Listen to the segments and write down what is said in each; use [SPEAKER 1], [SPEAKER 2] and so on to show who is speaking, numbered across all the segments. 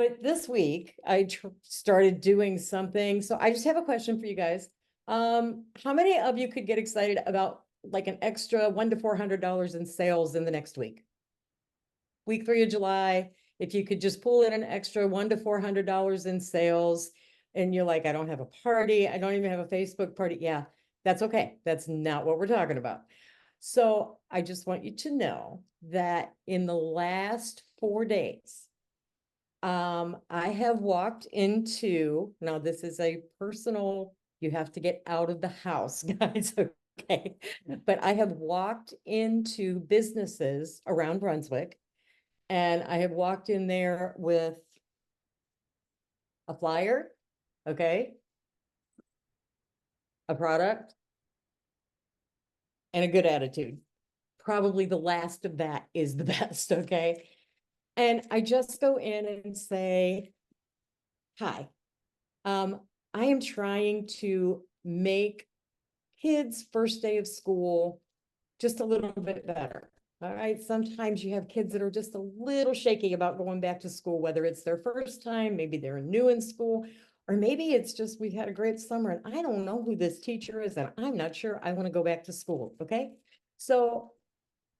[SPEAKER 1] But this week I started doing something. So I just have a question for you guys. How many of you could get excited about like an extra $100 to $400 in sales in the next week? Week 3 of July, if you could just pull in an extra $100 to $400 in sales, and you're like, I don't have a party, I don't even have a Facebook party. Yeah, that's okay. That's not what we're talking about. So I just want you to know that in the last 4 days, I have walked into, now this is a personal, you have to get out of the house, guys, okay? But I have walked into businesses around Brunswick, and I have walked in there with a flyer, okay? A product and a good attitude. Probably the last of that is the best, okay? And I just go in and say, hi, I am trying to make kids' first day of school just a little bit better. All right. Sometimes you have kids that are just a little shaky about going back to school, whether it's their first time, maybe they're new in school, or maybe it's just we've had a great summer and I don't know who this teacher is and I'm not sure I want to go back to school. Okay. So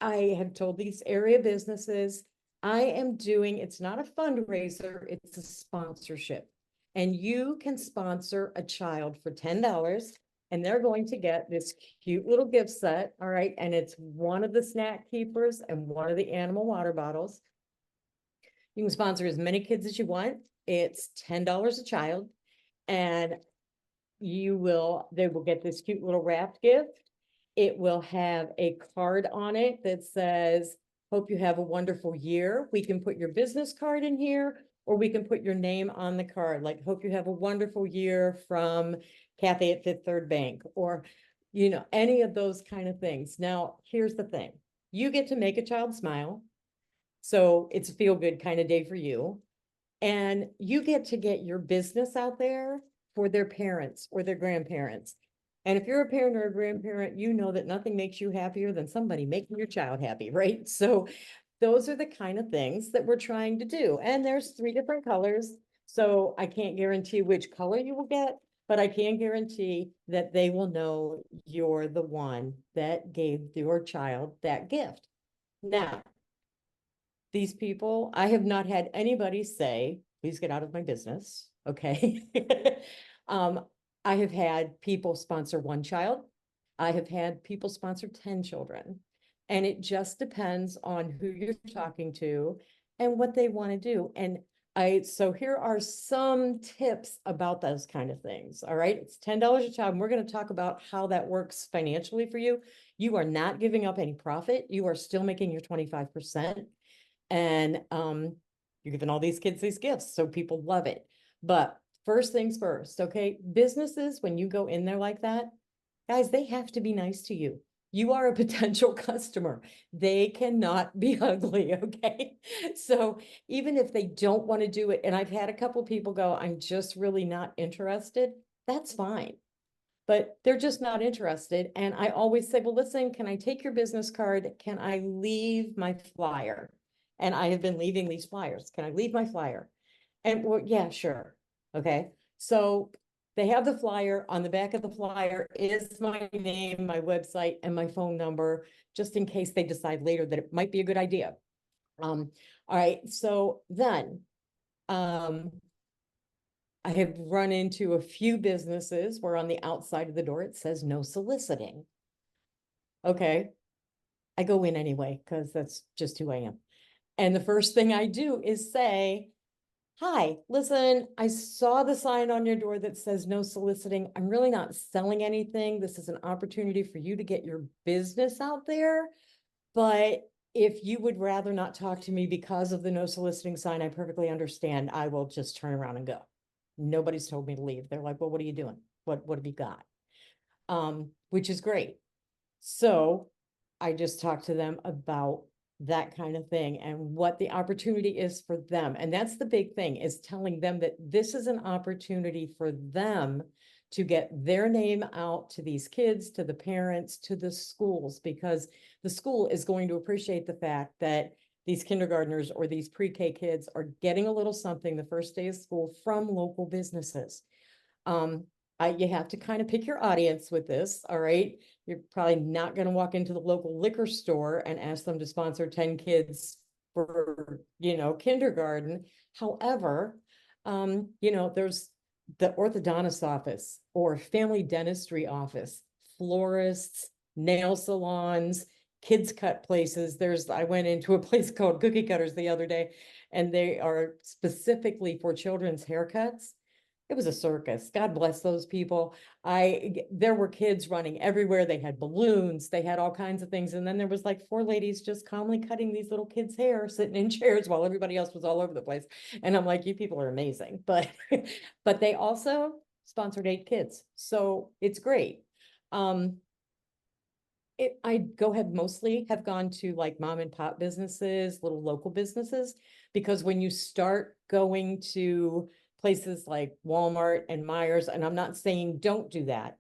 [SPEAKER 1] I have told these area businesses, I am doing, it's not a fundraiser, it's a sponsorship. And you can sponsor a child for $10 and they're going to get this cute little gift set. All right. And it's one of the snack keepers and one of the animal water bottles. You can sponsor as many kids as you want. It's $10 a child. And they will get this cute little wrapped gift. It will have a card on it that says, hope you have a wonderful year. We can put your business card in here, or we can put your name on the card, like, hope you have a wonderful year from Kathy at Fifth Third Bank, or, any of those kind of things. Now, here's the thing. You get to make a child smile. So it's a feel good kind of day for you. And you get to get your business out there for their parents or their grandparents. And if you're a parent or a grandparent, you know that nothing makes you happier than somebody making your child happy, right? So those are the kind of things that we're trying to do. And there's 3 different colors. So I can't guarantee which color you will get, but I can guarantee that they will know you're the one that gave your child that gift. Now, these people, I have not had anybody say, please get out of my business. Okay. I have had people sponsor 1 child. I have had people sponsor 10 children. And it just depends on who you're talking to and what they want to do. And so here are some tips about those kind of things. All right. It's $10 a child. And we're going to talk about how that works financially for you. You are not giving up any profit. You are still making your 25%. And you're giving all these kids these gifts, so people love it. But first things first, okay? Businesses, when you go in there like that, guys, they have to be nice to you. You are a potential customer. They cannot be ugly, okay? So even if they don't want to do it, and I've had a couple people go, I'm just really not interested, that's fine. But they're just not interested. And I always say, well, listen, can I take your business card? Can I leave my flyer? And I have been leaving these flyers. Can I leave my flyer? And well, yeah, sure. Okay. So they have the flyer. On the back of the flyer is my name, my website, and my phone number, just in case they decide later that it might be a good idea. All right. So then I have run into a few businesses where on the outside of the door it says no soliciting. Okay. I go in anyway, because that's just who I am. And the first thing I do is say, hi, listen, I saw the sign on your door that says no soliciting. I'm really not selling anything. This is an opportunity for you to get your business out there. But if you would rather not talk to me because of the no soliciting sign, I perfectly understand. I will just turn around and go. Nobody's told me to leave. They're like, well, what are you doing? What have you got? Which is great. So I just talked to them about that kind of thing and what the opportunity is for them. And that's the big thing, is telling them that this is an opportunity for them to get their name out to these kids, to the parents, to the schools, because the school is going to appreciate the fact that these kindergartners or these pre-K kids are getting a little something the first day of school from local businesses. You have to kind of pick your audience with this, all right? You're probably not going to walk into the local liquor store and ask them to sponsor 10 kids for, kindergarten. However, there's the orthodontist office or family dentistry office, florists, nail salons, kids cut places. I went into a place called Cookie Cutters the other day, and they are specifically for children's haircuts. It was a circus. God bless those people. There were kids running everywhere. They had balloons, they had all kinds of things. And then there was like four ladies just calmly cutting these little kids' hair, sitting in chairs while everybody else was all over the place. And I'm like, you people are amazing. But but they also sponsored 8 kids. So it's great. Mostly have gone to like mom and pop businesses, little local businesses, because when you start going to places like Walmart and Myers, and I'm not saying don't do that,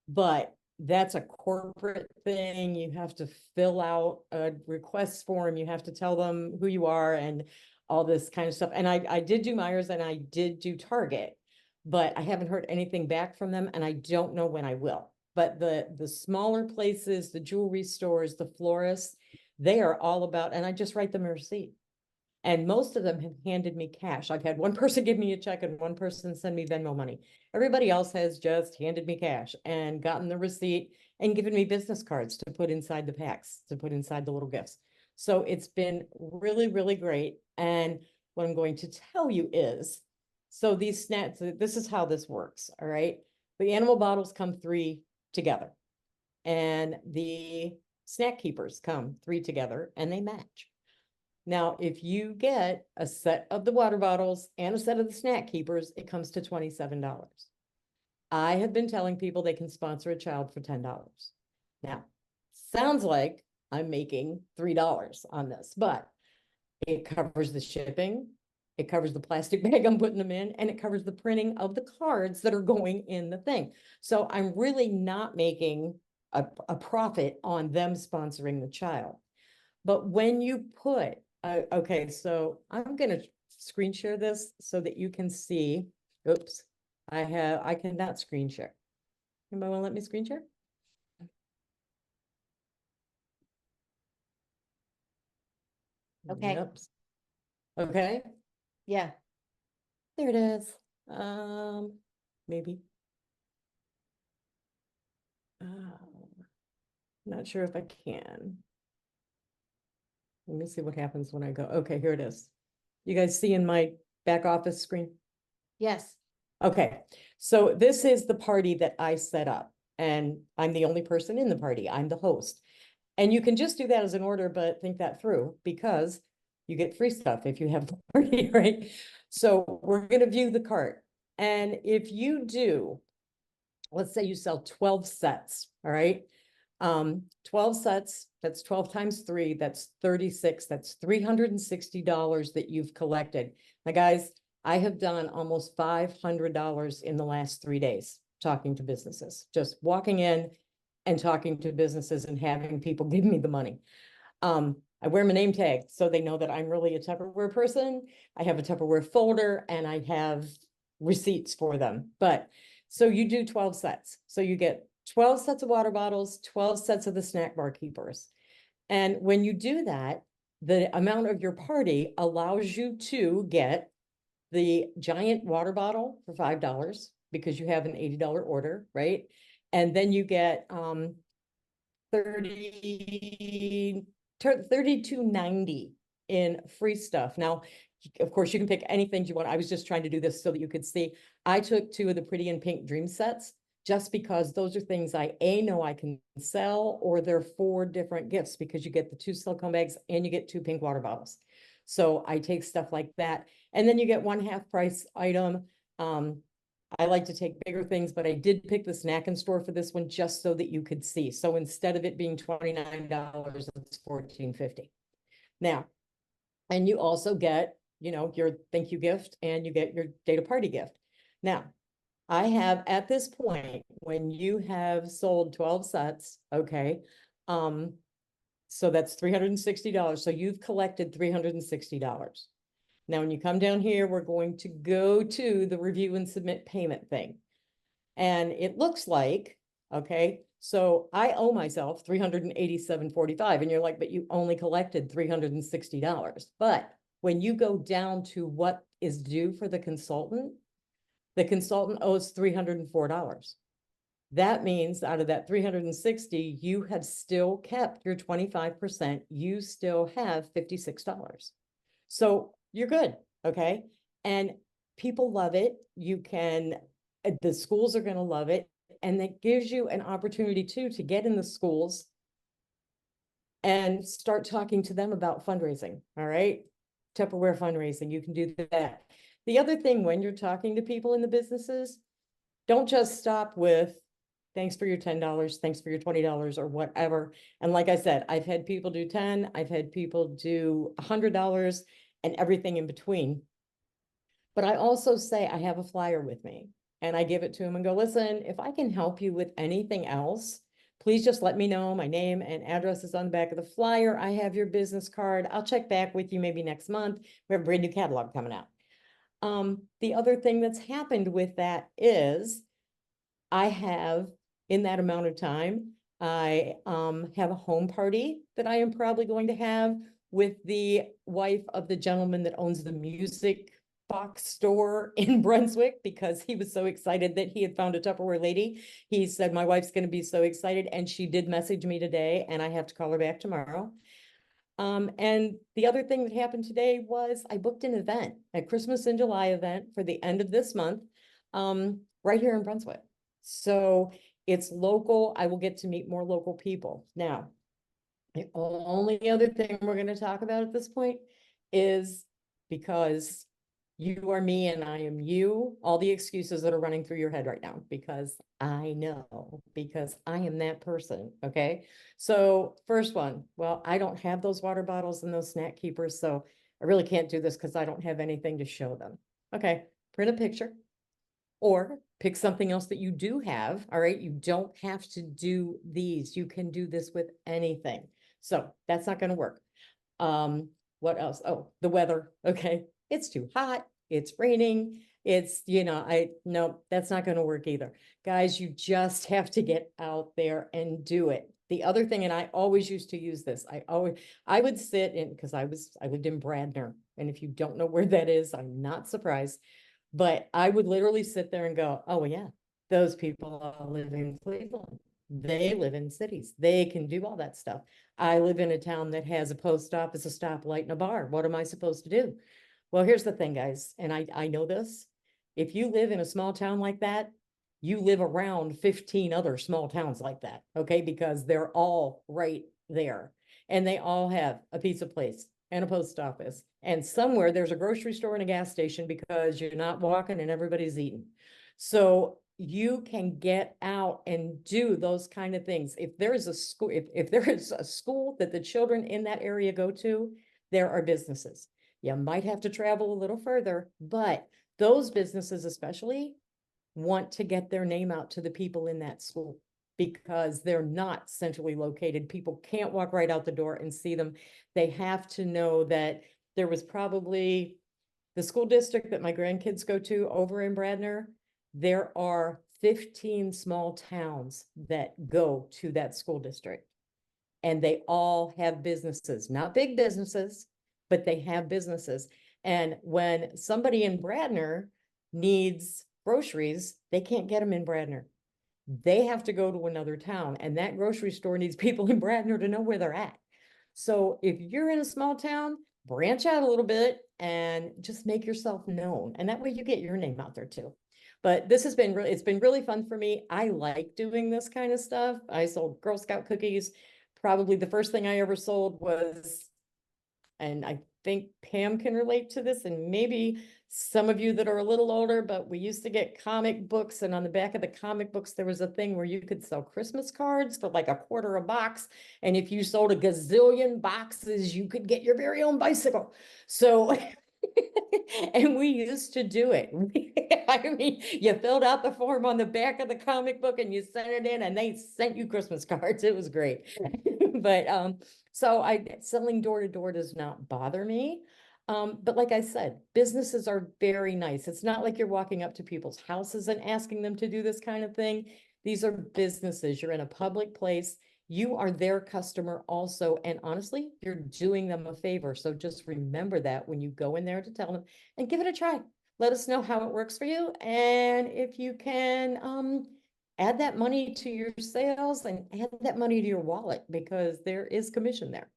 [SPEAKER 1] but that's a corporate thing. You have to fill out a request form. You have to tell them who you are and all this kind of stuff. And I did do Myers and I did do Target, but I haven't heard anything back from them, and I don't know when I will. But the smaller places, the jewelry stores, the florists, they are all about, and I just write them a receipt. And most of them have handed me cash. I've had one person give me a check and one person send me Venmo money. Everybody else has just handed me cash and gotten the receipt and given me business cards to put inside the packs, to put inside the little gifts. So it's been really, really great. And what I'm going to tell you is, so these snacks, this is how this works, all right? The animal bottles come 3 together, and the snack keepers come 3 together, and they match. Now, if you get a set of the water bottles and a set of the snack keepers, it comes to $27. I have been telling people they can sponsor a child for $10. Now, sounds like I'm making $3 on this, but it covers the shipping, it covers the plastic bag I'm putting them in, and it covers the printing of the cards that are going in the thing. So I'm really not making a profit on them sponsoring the child. But when you put, okay, so I'm going to screen share this so that you can see. Oops, I cannot screen share. Anybody want to let me screen share?
[SPEAKER 2] Okay.
[SPEAKER 1] Yep. Okay.
[SPEAKER 2] Yeah.
[SPEAKER 1] There it is. Maybe. Not sure if I can. Let me see what happens when I go. Okay, here it is. You guys see in my back office screen?
[SPEAKER 2] Yes.
[SPEAKER 1] Okay, so this is the party that I set up, and I'm the only person in the party. I'm the host. And you can just do that as an order, but think that through, because you get free stuff if you have the party, right? So we're going to view the cart. And if you do, let's say you sell 12 sets, all right? 12 sets, that's 12 times 3, that's 36, that's $360 that you've collected. Now, guys, I have done almost $500 in the last 3 days talking to businesses, just walking in and talking to businesses and having people give me the money. I wear my name tag so they know that I'm really a Tupperware person. I have a Tupperware folder and I have receipts for them. But so you do 12 sets. So you get 12 sets of water bottles, 12 sets of the snack bar keepers. And when you do that, the amount of your party allows you to get the giant water bottle for $5 because you have an $80 order, right? And then you get 32.90 in free stuff. Now, of course, you can pick anything you want. I was just trying to do this so that you could see. I took 2 of the Pretty in Pink Dream sets just because those are things I know I can sell, or they're 4 different gifts because you get the 2 silicone bags and you get 2 pink water bottles. So I take stuff like that. And then you get 1 half price item. I like to take bigger things, but I did pick the snack and store for this one just so that you could see. So instead of it being $29, it's $14.50. Now, and you also get, your thank you gift and you get your data party gift. Now, I have at this point, when you have sold 12 sets, okay, So that's $360. So you've collected $360. Now, when you come down here, we're going to go to the review and submit payment thing. And it looks like, okay, so I owe myself $387.45. And you're like, but you only collected $360. But when you go down to what is due for the consultant owes $304. That means out of that 360, you have still kept your 25%. You still have $56. So you're good, okay? And people love it. The schools are going to love it. And that gives you an opportunity too to get in the schools and start talking to them about fundraising, all right? Tupperware fundraising, you can do that. The other thing when you're talking to people in the businesses, don't just stop with, thanks for your $10, thanks for your $20 or whatever. And like I said, I've had people do 10, I've had people do $100 and everything in between. But I also say I have a flyer with me and I give it to them and go, listen, if I can help you with anything else, please just let me know. My name and address is on the back of the flyer. I have your business card. I'll check back with you maybe next month. We have a brand new catalog coming out. The other thing that's happened with that is I have, in that amount of time, I have a home party that I am probably going to have with the wife of the gentleman that owns the music box store in Brunswick, because he was so excited that he had found a Tupperware lady. He said, my wife's going to be so excited. And she did message me today, and I have to call her back tomorrow. And the other thing that happened today was I booked an event, a Christmas in July event for the end of this month, right here in Brunswick. So it's local. I will get to meet more local people. Now, the only other thing we're going to talk about at this point is, because you are me and I am you, all the excuses that are running through your head right now, because I know, because I am that person. Okay. So first one, well, I don't have those water bottles and those snack keepers. So I really can't do this because I don't have anything to show them. Okay. Print a picture or pick something else that you do have. All right. You don't have to do these. You can do this with anything. So that's not going to work. What else? Oh, the weather. Okay. It's too hot. It's raining. It's, no, that's not going to work either. Guys, you just have to get out there and do it. The other thing, and I always used to use this, I would sit in, because I lived in Bradner. And if you don't know where that is, I'm not surprised. But I would literally sit there and go, oh, well, yeah, those people all live in Cleveland. They live in cities. They can do all that stuff. I live in a town that has a post office, a stoplight, and a bar. What am I supposed to do? Well, here's the thing, guys, and I know this. If you live in a small town like that, you live around 15 other small towns like that, okay? Because they're all right there. And they all have a pizza place and a post office. And somewhere there's a grocery store and a gas station, because you're not walking and everybody's eating. So you can get out and do those kind of things. If there is a school, if there is a school that the children in that area go to, there are businesses. You might have to travel a little further, but those businesses especially want to get their name out to the people in that school, because they're not centrally located. People can't walk right out the door and see them. They have to know that there was probably the school district that my grandkids go to over in Bradner. There are 15 small towns that go to that school district, and they all have businesses, not big businesses, but they have businesses. And when somebody in Bradner needs groceries, they can't get them in Bradner. They have to go to another town, and that grocery store needs people in Bradner to know where they're at. So if you're in a small town, branch out a little bit and just make yourself known. And that way you get your name out there too. But this has been really, it's been really fun for me. I like doing this kind of stuff. I sold Girl Scout cookies. Probably the first thing I ever sold was, and I think Pam can relate to this, and maybe some of you that are a little older, but we used to get comic books, and on the back of the comic books, there was a thing where you could sell Christmas cards for like $0.25 a box. And if you sold a gazillion boxes, you could get your very own bicycle. So, and we used to do it. I mean, you filled out the form on the back of the comic book and you sent it in, and they sent you Christmas cards. It was great. But, so selling door to door does not bother me. But like I said, businesses are very nice. It's not like you're walking up to people's houses and asking them to do this kind of thing. These are businesses. You're in a public place. You are their customer also. And honestly, you're doing them a favor. So just remember that when you go in there to tell them and give it a try. Let us know how it works for you. And if you can, add that money to your sales and add that money to your wallet because there is commission there.